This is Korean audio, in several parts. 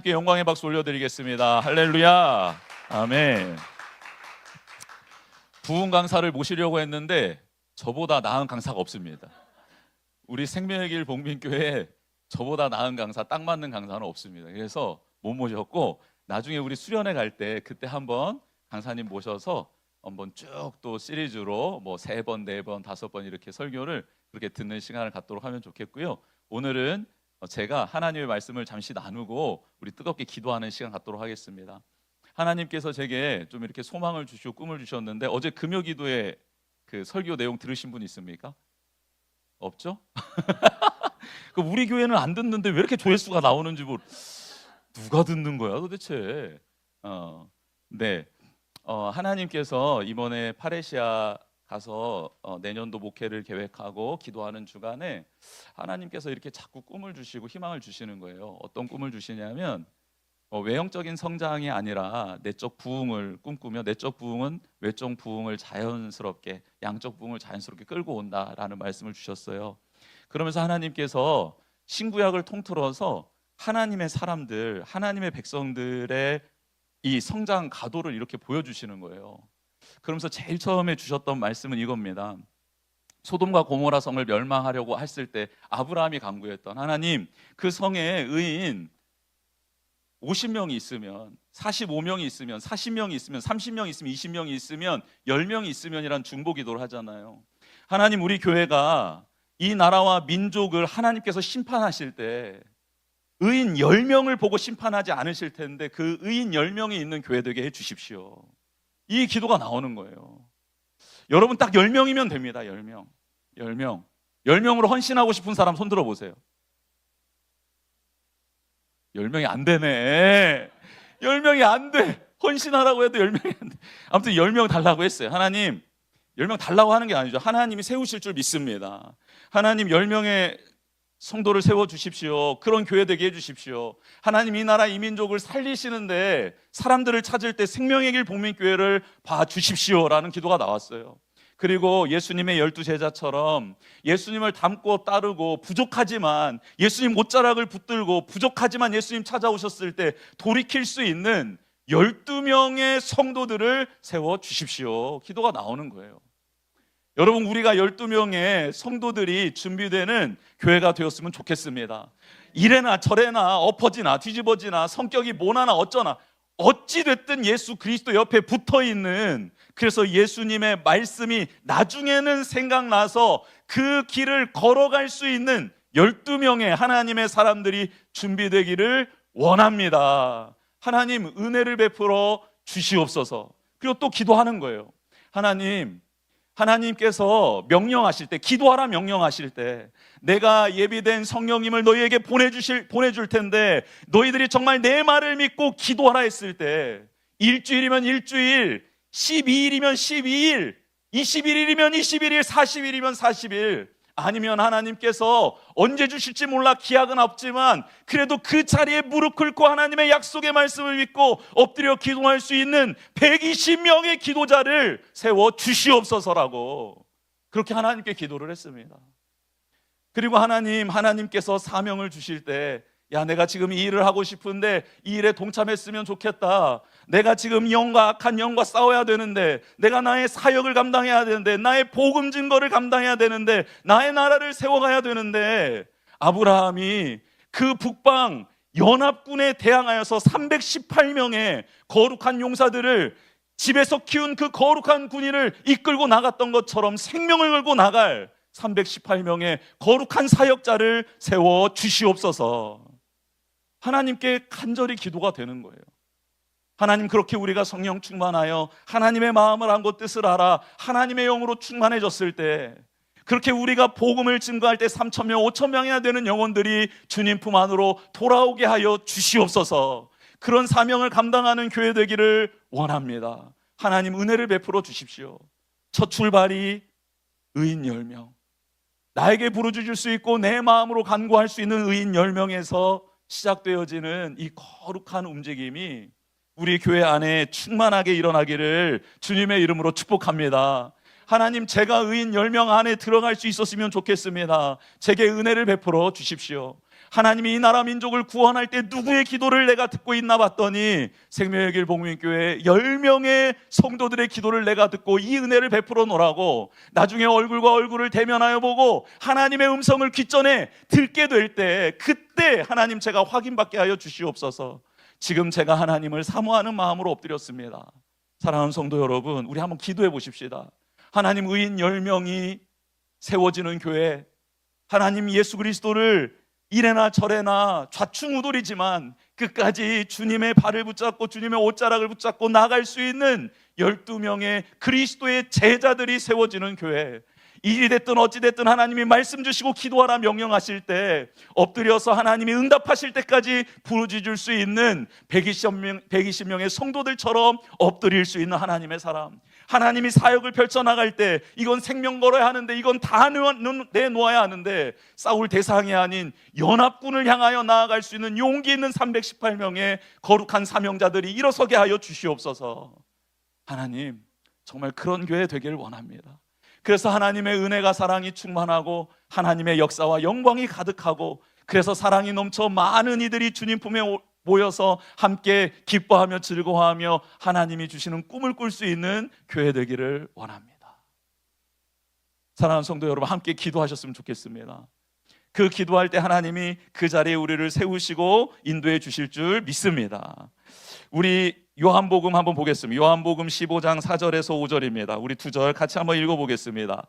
함께 영광의 박수 올려드리겠습니다. 할렐루야. 아멘. 부흥 강사를 모시려고 했는데 저보다 나은 강사가 없습니다. 우리 생명의 길 복민교회에 저보다 나은 강사, 딱 맞는 강사는 없습니다. 그래서 못 모셨고 나중에 우리 수련회 갈 때 그때 한번 강사님 모셔서 한번 쭉 또 시리즈로 뭐 3번, 4번, 5번 이렇게 설교를 그렇게 듣는 시간을 갖도록 하면 좋겠고요. 오늘은 제가 하나님의 말씀을 잠시 나누고 우리 뜨겁게 기도하는 시간 갖도록 하겠습니다. 하나님께서 제게 좀 이렇게 소망을 주시고 꿈을 주셨는데 어제 금요 기도에 그 설교 내용 들으신 분 있습니까? 없죠? 그 우리 교회는 안 듣는데 왜 이렇게 조회수가 나오는지 누가 듣는 거야 도대체? 네, 하나님께서 이번에 파레시아 가서 내년도 목회를 계획하고 기도하는 주간에 하나님께서 이렇게 자꾸 꿈을 주시고 희망을 주시는 거예요. 어떤 꿈을 주시냐면 외형적인 성장이 아니라 내적 부흥을 꿈꾸며, 내적 부흥은 외적 부흥을 자연스럽게, 양적 부흥을 자연스럽게 끌고 온다라는 말씀을 주셨어요. 그러면서 하나님께서 신구약을 통틀어서 하나님의 사람들, 하나님의 백성들의 이 성장 가도를 이렇게 보여주시는 거예요. 그러면서 제일 처음에 주셨던 말씀은 이겁니다. 소돔과 고모라 성을 멸망하려고 했을 때 아브라함이 간구했던, 하나님, 그 성에 의인 50명이 있으면, 45명이 있으면, 40명이 있으면, 30명이 있으면, 20명이 있으면, 10명이 있으면이란 중보기도를 하잖아요. 하나님, 우리 교회가 이 나라와 민족을 하나님께서 심판하실 때 의인 10명을 보고 심판하지 않으실 텐데 그 의인 10명이 있는 교회 되게 해주십시오. 이 기도가 나오는 거예요. 여러분 딱 10명이면 됩니다. 10명. 10명. 10명으로 헌신하고 싶은 사람 손 들어보세요. 10명이 안 되네. 10명이 안 돼. 헌신하라고 해도 10명이 안 돼. 아무튼 10명 달라고 했어요. 하나님, 10명 달라고 하는 게 아니죠. 하나님이 세우실 줄 믿습니다. 하나님 10명의 성도를 세워주십시오. 그런 교회 되게 해주십시오. 하나님, 이 나라 이 민족을 살리시는데 사람들을 찾을 때 생명의 길 복민교회를 봐주십시오 라는 기도가 나왔어요. 그리고 예수님의 12제자처럼 예수님을 닮고 따르고 부족하지만 예수님 옷자락을 붙들고 부족하지만 예수님 찾아오셨을 때 돌이킬 수 있는 12명의 성도들을 세워주십시오. 기도가 나오는 거예요. 여러분, 우리가 12명의 성도들이 준비되는 교회가 되었으면 좋겠습니다. 이래나 저래나 엎어지나 뒤집어지나 성격이 뭐나나 어쩌나 어찌됐든 예수 그리스도 옆에 붙어있는, 그래서 예수님의 말씀이 나중에는 생각나서 그 길을 걸어갈 수 있는 12명의 하나님의 사람들이 준비되기를 원합니다. 하나님, 은혜를 베풀어 주시옵소서. 그리고 또 기도하는 거예요. 하나님께서 명령하실 때, 기도하라 명령하실 때, 내가 예비된 성령님을 너희에게 보내줄 텐데 너희들이 정말 내 말을 믿고 기도하라 했을 때, 일주일이면 일주일, 12일이면 12일, 21일이면 21일, 40일이면 40일, 아니면 하나님께서 언제 주실지 몰라 기약은 없지만 그래도 그 자리에 무릎 꿇고 하나님의 약속의 말씀을 믿고 엎드려 기도할 수 있는 120명의 기도자를 세워 주시옵소서라고 그렇게 하나님께 기도를 했습니다. 그리고 하나님께서 사명을 주실 때, 야, 내가 지금 이 일을 하고 싶은데 이 일에 동참했으면 좋겠다. 내가 지금 영과 악한 영과 싸워야 되는데, 내가 나의 사역을 감당해야 되는데, 나의 복음 증거를 감당해야 되는데, 나의 나라를 세워가야 되는데, 아브라함이 그 북방 연합군에 대항하여서 318명의 거룩한 용사들을, 집에서 키운 그 거룩한 군인을 이끌고 나갔던 것처럼 생명을 걸고 나갈 318명의 거룩한 사역자를 세워 주시옵소서. 하나님께 간절히 기도가 되는 거예요. 하나님, 그렇게 우리가 성령 충만하여 하나님의 마음을 알고 뜻을 알아 하나님의 영으로 충만해졌을 때, 그렇게 우리가 복음을 증거할 때 3,000명, 5,000명이나 되는 영혼들이 주님 품 안으로 돌아오게 하여 주시옵소서. 그런 사명을 감당하는 교회 되기를 원합니다. 하나님, 은혜를 베풀어 주십시오. 첫 출발이 의인 10명, 나에게 부르짖을 수 있고 내 마음으로 간구할 수 있는 의인 10명에서 시작되어지는 이 거룩한 움직임이 우리 교회 안에 충만하게 일어나기를 주님의 이름으로 축복합니다. 하나님, 제가 의인 10명 안에 들어갈 수 있었으면 좋겠습니다. 제게 은혜를 베풀어 주십시오. 하나님이 이 나라 민족을 구원할 때 누구의 기도를 내가 듣고 있나 봤더니 생명의 길 복음교회 10명의 성도들의 기도를 내가 듣고 이 은혜를 베풀어 놓으라고, 나중에 얼굴과 얼굴을 대면하여 보고 하나님의 음성을 귓전에 듣게 될 때, 그때 하나님 제가 확인받게 하여 주시옵소서. 지금 제가 하나님을 사모하는 마음으로 엎드렸습니다. 사랑하는 성도 여러분, 우리 한번 기도해 보십시다. 하나님 의인 10명이 세워지는 교회, 하나님 예수 그리스도를 이래나 저래나 좌충우돌이지만 끝까지 주님의 발을 붙잡고 주님의 옷자락을 붙잡고 나갈 수 있는 12명의 그리스도의 제자들이 세워지는 교회, 일이 됐든 어찌 됐든 하나님이 말씀 주시고 기도하라 명령하실 때 엎드려서 하나님이 응답하실 때까지 부르짖을 수 있는 120명의 성도들처럼 엎드릴 수 있는 하나님의 사람, 하나님이 사역을 펼쳐나갈 때 이건 생명 걸어야 하는데, 이건 다 내놓아야 하는데 싸울 대상이 아닌 연합군을 향하여 나아갈 수 있는 용기 있는 318명의 거룩한 사명자들이 일어서게 하여 주시옵소서. 하나님, 정말 그런 교회 되기를 원합니다. 그래서 하나님의 은혜가 사랑이 충만하고 하나님의 역사와 영광이 가득하고, 그래서 사랑이 넘쳐 많은 이들이 주님 품에 모여서 함께 기뻐하며 즐거워하며 하나님이 주시는 꿈을 꿀 수 있는 교회 되기를 원합니다. 사랑하는 성도 여러분, 함께 기도하셨으면 좋겠습니다. 그 기도할 때 하나님이 그 자리에 우리를 세우시고 인도해 주실 줄 믿습니다. 우리 요한복음 한번 보겠습니다. 요한복음 15장 4절에서 5절입니다. 우리 두 절 같이 한번 읽어보겠습니다.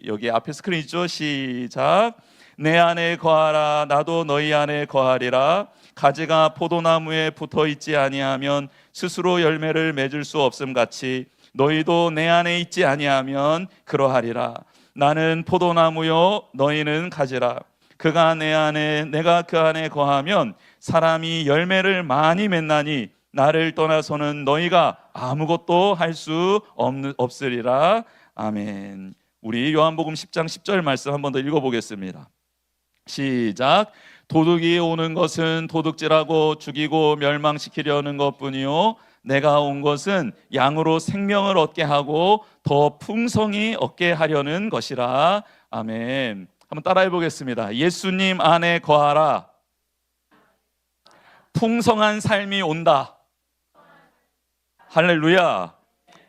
여기 앞에 스크린 있죠? 시작. 내 안에 거하라, 나도 너희 안에 거하리라. 가지가 포도나무에 붙어있지 아니하면 스스로 열매를 맺을 수 없음 같이 너희도 내 안에 있지 아니하면 그러하리라. 나는 포도나무요 너희는 가지라. 그가 내 안에 내가 그 안에 거하면 사람이 열매를 많이 맺나니 나를 떠나서는 너희가 아무것도 할 수 없으리라. 아멘. 우리 요한복음 10장 10절 말씀 한 번 더 읽어보겠습니다. 시작. 도둑이 오는 것은 도둑질하고 죽이고 멸망시키려는 것뿐이요 내가 온 것은 양으로 생명을 얻게 하고 더 풍성히 얻게 하려는 것이라. 아멘. 한번 따라해 보겠습니다. 예수님 안에 거하라. 풍성한 삶이 온다. 할렐루야.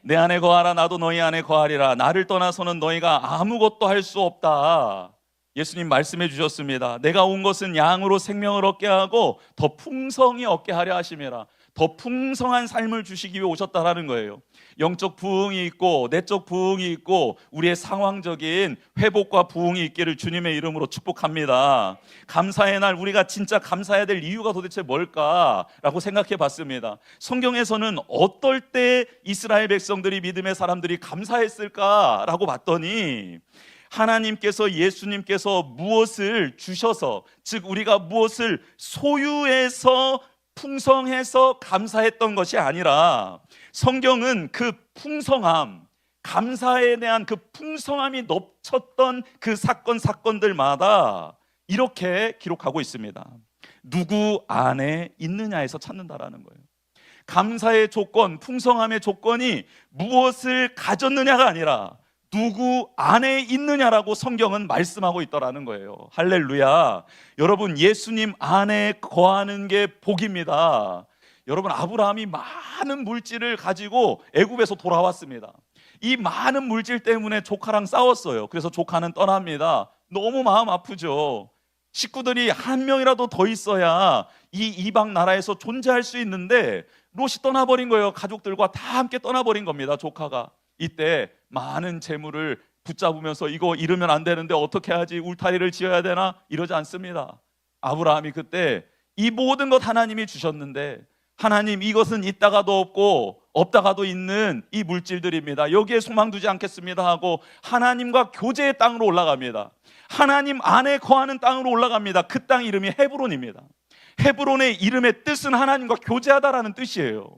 내 안에 거하라, 나도 너희 안에 거하리라. 나를 떠나서는 너희가 아무것도 할 수 없다. 예수님 말씀해 주셨습니다. 내가 온 것은 양으로 생명을 얻게 하고 더 풍성히 얻게 하려 하심이라. 더 풍성한 삶을 주시기 위해 오셨다라는 거예요. 영적 부흥이 있고 내적 부흥이 있고 우리의 상황적인 회복과 부흥이 있기를 주님의 이름으로 축복합니다. 감사의 날, 우리가 진짜 감사해야 될 이유가 도대체 뭘까라고 생각해 봤습니다. 성경에서는 어떨 때 이스라엘 백성들이, 믿음의 사람들이 감사했을까라고 봤더니 하나님께서, 예수님께서 무엇을 주셔서, 즉 우리가 무엇을 소유해서 풍성해서 감사했던 것이 아니라, 성경은 그 풍성함, 감사에 대한 그 풍성함이 넘쳤던 그 사건들마다 이렇게 기록하고 있습니다. 누구 안에 있느냐에서 찾는다라는 거예요. 감사의 조건, 풍성함의 조건이 무엇을 가졌느냐가 아니라 누구 안에 있느냐라고 성경은 말씀하고 있더라는 거예요. 할렐루야. 여러분, 예수님 안에 거하는 게 복입니다. 여러분, 아브라함이 많은 물질을 가지고 애굽에서 돌아왔습니다. 이 많은 물질 때문에 조카랑 싸웠어요. 그래서 조카는 떠납니다. 너무 마음 아프죠. 식구들이 한 명이라도 더 있어야 이 이방 나라에서 존재할 수 있는데 롯이 떠나버린 거예요. 가족들과 다 함께 떠나버린 겁니다. 조카가. 이때 많은 재물을 붙잡으면서 이거 잃으면 안 되는데 어떻게 하지? 울타리를 지어야 되나? 이러지 않습니다. 아브라함이 그때 이 모든 것 하나님이 주셨는데, 하나님, 이것은 있다가도 없고 없다가도 있는 이 물질들입니다. 여기에 소망 두지 않겠습니다 하고 하나님과 교제의 땅으로 올라갑니다. 하나님 안에 거하는 땅으로 올라갑니다. 그 땅 이름이 헤브론입니다. 헤브론의 이름의 뜻은 하나님과 교제하다라는 뜻이에요.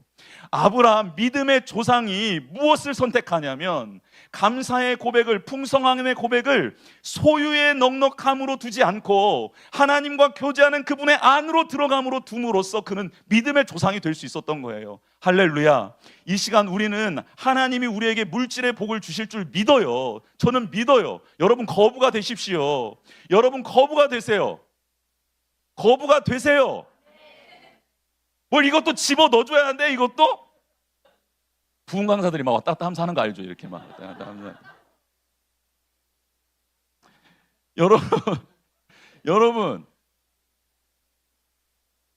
아브라함, 믿음의 조상이 무엇을 선택하냐면 감사의 고백을, 풍성함의 고백을 소유의 넉넉함으로 두지 않고 하나님과 교제하는 그분의 안으로 들어감으로 둠으로써 그는 믿음의 조상이 될 수 있었던 거예요. 할렐루야. 이 시간 우리는 하나님이 우리에게 물질의 복을 주실 줄 믿어요. 저는 믿어요. 여러분 거부가 되십시오. 여러분 거부가 되세요. 거부가 되세요. 뭘 이것도 집어 넣어줘야 하는데 이것도? 부흥 강사들이 막 왔다 갔다 하면서 하는 거 알죠? 이렇게 막 왔다 갔다 하면서. 여러분,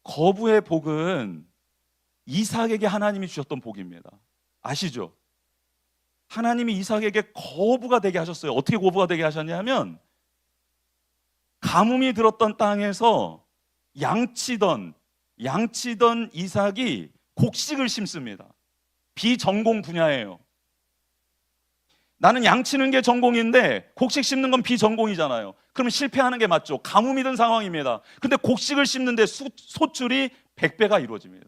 거부의 복은 이삭에게 하나님이 주셨던 복입니다. 아시죠? 하나님이 이삭에게 거부가 되게 하셨어요. 어떻게 거부가 되게 하셨냐면, 가뭄이 들었던 땅에서 양치던 이삭이 곡식을 심습니다. 비전공 분야예요. 나는 양치는 게 전공인데 곡식 심는 건 비전공이잖아요. 그러면 실패하는 게 맞죠. 가뭄이 든 상황입니다. 근데 곡식을 심는데 소출이 100배가 이루어집니다.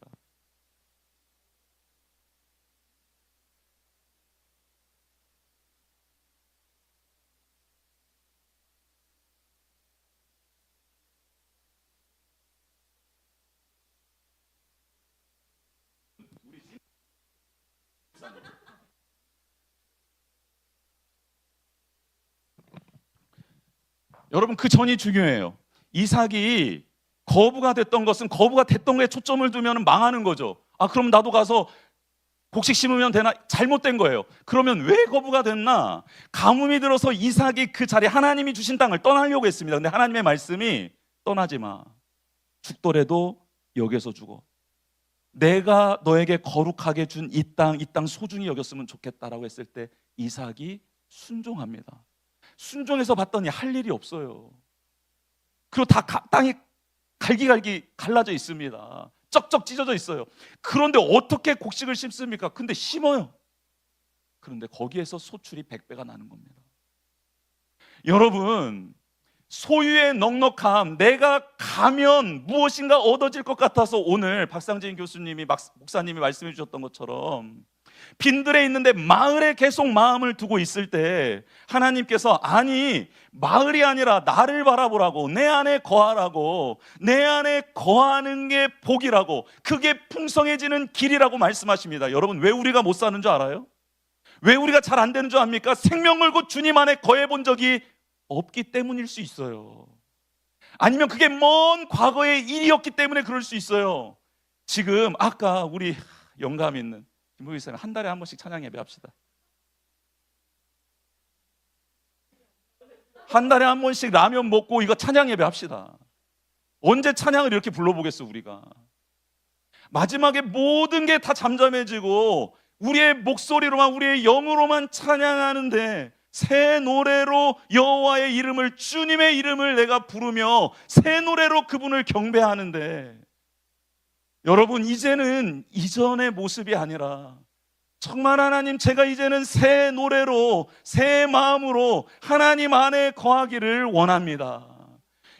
여러분, 그 전이 중요해요. 이삭이 거부가 됐던 것은, 거부가 됐던 거에 초점을 두면 망하는 거죠. 아, 그럼 나도 가서 곡식 심으면 되나? 잘못된 거예요. 그러면 왜 거부가 됐나? 가뭄이 들어서 이삭이 그 자리에 하나님이 주신 땅을 떠나려고 했습니다. 근데 하나님의 말씀이 떠나지 마. 죽더라도 여기서 죽어. 내가 너에게 거룩하게 준 이 땅 소중히 여겼으면 좋겠다라고 했을 때 이삭이 순종합니다. 순종해서 봤더니 할 일이 없어요. 그리고 다 땅이 갈기갈기 갈라져 있습니다. 쩍쩍 찢어져 있어요. 그런데 어떻게 곡식을 심습니까? 근데 심어요. 그런데 거기에서 소출이 100배가 나는 겁니다. 여러분, 소유의 넉넉함, 내가 가면 무엇인가 얻어질 것 같아서 오늘 박상진 교수님이, 목사님이 말씀해 주셨던 것처럼 빈들에 있는데 마을에 계속 마음을 두고 있을 때 하나님께서, 아니 마을이 아니라 나를 바라보라고, 내 안에 거하라고, 내 안에 거하는 게 복이라고, 그게 풍성해지는 길이라고 말씀하십니다. 여러분, 왜 우리가 못 사는 줄 알아요? 왜 우리가 잘 안 되는 줄 압니까? 생명 걸고 주님 안에 거해 본 적이 없기 때문일 수 있어요. 아니면 그게 먼 과거의 일이었기 때문에 그럴 수 있어요. 지금 아까 우리 영감 있는 김부기 목사님, 한 달에 한 번씩 찬양 예배 합시다. 한 달에 한 번씩 라면 먹고 이거 찬양 예배 합시다. 언제 찬양을 이렇게 불러보겠어 우리가. 마지막에 모든 게 다 잠잠해지고 우리의 목소리로만, 우리의 영으로만 찬양하는데, 새 노래로 여호와의 이름을, 주님의 이름을 내가 부르며 새 노래로 그분을 경배하는데, 여러분, 이제는 이전의 모습이 아니라 정말 하나님, 제가 이제는 새 노래로, 새 마음으로 하나님 안에 거하기를 원합니다.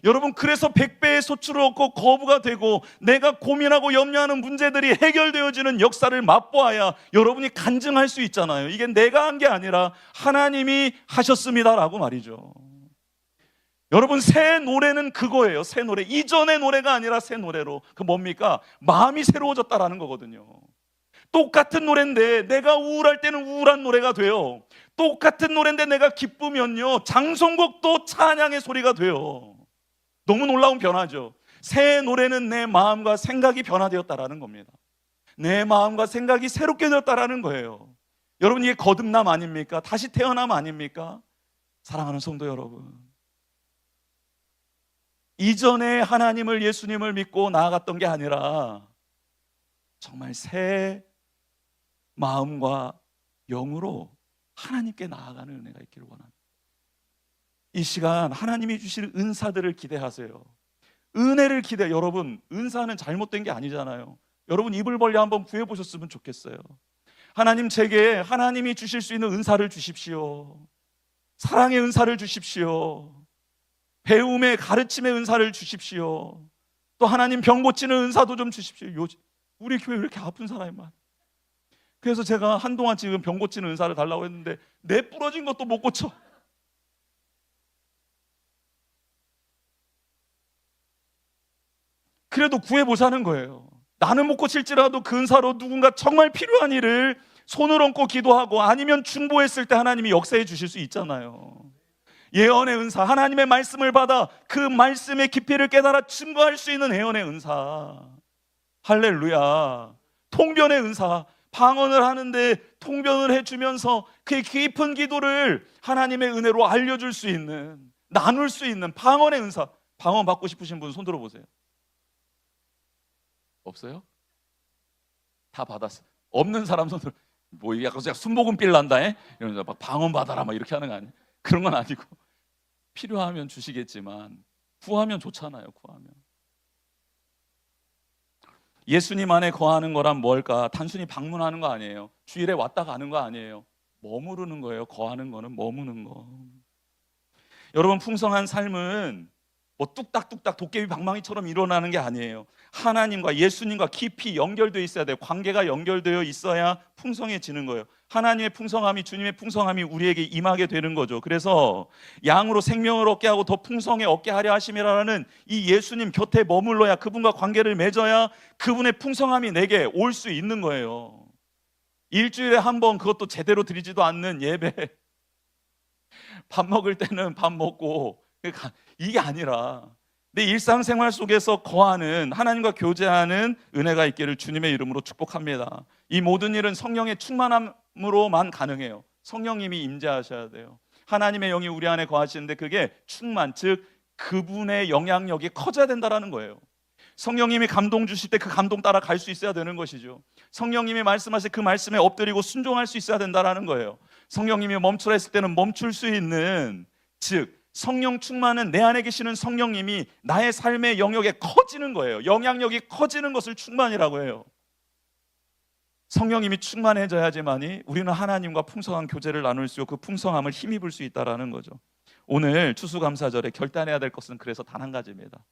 여러분, 그래서 100배의 소출을 얻고 거부가 되고 내가 고민하고 염려하는 문제들이 해결되어지는 역사를 맛보아야 여러분이 간증할 수 있잖아요. 이게 내가 한 게 아니라 하나님이 하셨습니다라고 말이죠. 여러분, 새 노래는 그거예요. 새 노래, 이전의 노래가 아니라 새 노래로. 그 뭡니까? 마음이 새로워졌다라는 거거든요. 똑같은 노래인데 내가 우울할 때는 우울한 노래가 돼요. 똑같은 노래인데 내가 기쁘면요, 장송곡도 찬양의 소리가 돼요. 너무 놀라운 변화죠. 새 노래는 내 마음과 생각이 변화되었다라는 겁니다. 내 마음과 생각이 새롭게 되었다라는 거예요. 여러분, 이게 거듭남 아닙니까? 다시 태어남 아닙니까? 사랑하는 성도 여러분, 이전에 하나님을, 예수님을 믿고 나아갔던 게 아니라 정말 새 마음과 영으로 하나님께 나아가는 은혜가 있기를 원합니다. 이 시간 하나님이 주실 은사들을 기대하세요. 은혜를 기대. 여러분, 은사는 잘못된 게 아니잖아요. 여러분, 입을 벌려 한번 구해보셨으면 좋겠어요. 하나님, 제게 하나님이 주실 수 있는 은사를 주십시오. 사랑의 은사를 주십시오. 배움의, 가르침의 은사를 주십시오. 또 하나님, 병 고치는 은사도 좀 주십시오. 요즘 우리 교회 왜 이렇게 아픈 사람이 많아? 그래서 제가 한동안 지금 병 고치는 은사를 달라고 했는데 내 부러진 것도 못 고쳐. 그래도 구해보자는 거예요. 나는 못 고칠지라도 그 은사로 누군가 정말 필요한 일을 손을 얹고 기도하고, 아니면 중보했을 때 하나님이 역사해 주실 수 있잖아요. 예언의 은사, 하나님의 말씀을 받아 그 말씀의 깊이를 깨달아 증거할 수 있는 예언의 은사. 할렐루야. 통변의 은사, 방언을 하는데 통변을 해주면서 그 깊은 기도를 하나님의 은혜로 알려줄 수 있는, 나눌 수 있는 방언의 은사. 방언 받고 싶으신 분 손 들어보세요. 없어요? 다 받았어. 없는 사람 손 들어. 뭐 약간 순복음 빌란다 이러면서 막 방언 받아라 막 이렇게 하는 거 아니에요? 그런 건 아니고 필요하면 주시겠지만 구하면 좋잖아요. 구하면. 예수님 안에 거하는 거란 뭘까? 단순히 방문하는 거 아니에요. 주일에 왔다 가는 거 아니에요. 머무르는 거예요. 거하는 거는 머무는 거. 여러분, 풍성한 삶은 뭐 뚝딱뚝딱 도깨비 방망이처럼 일어나는 게 아니에요. 하나님과 예수님과 깊이 연결되어 있어야 돼요. 관계가 연결되어 있어야 풍성해지는 거예요. 하나님의 풍성함이, 주님의 풍성함이 우리에게 임하게 되는 거죠. 그래서 양으로 생명을 얻게 하고 더 풍성해 얻게 하려 하심이라는 이 예수님 곁에 머물러야, 그분과 관계를 맺어야 그분의 풍성함이 내게 올 수 있는 거예요. 일주일에 한 번, 그것도 제대로 드리지도 않는 예배, 밥 먹을 때는 밥 먹고, 이게 아니라 내 일상생활 속에서 거하는, 하나님과 교제하는 은혜가 있기를 주님의 이름으로 축복합니다. 이 모든 일은 성령의 충만함으로만 가능해요. 성령님이 임재하셔야 돼요. 하나님의 영이 우리 안에 거하시는데 그게 충만, 즉 그분의 영향력이 커져야 된다는 거예요. 성령님이 감동 주실 때 그 감동 따라 갈 수 있어야 되는 것이죠. 성령님이 말씀하실 그 말씀에 엎드리고 순종할 수 있어야 된다는 거예요. 성령님이 멈추라 했을 때는 멈출 수 있는, 즉 성령 충만은 내 안에 계시는 성령님이 나의 삶의 영역에 커지는 거예요. 영향력이 커지는 것을 충만이라고 해요. 성령님이 충만해져야지만이 우리는 하나님과 풍성한 교제를 나눌 수 있고 그 풍성함을 힘입을 수 있다는 거죠. 오늘 추수감사절에 결단해야 될 것은 그래서 단 한 가지입니다.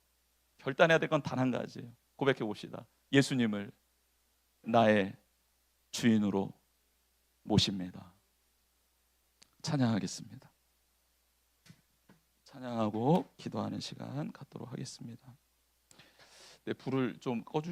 결단해야 될 건 단 한 가지예요. 고백해 봅시다. 예수님을 나의 주인으로 모십니다. 찬양하겠습니다. 찬양하고 기도하는 시간 갖도록 하겠습니다. 네, 불을 좀 꺼주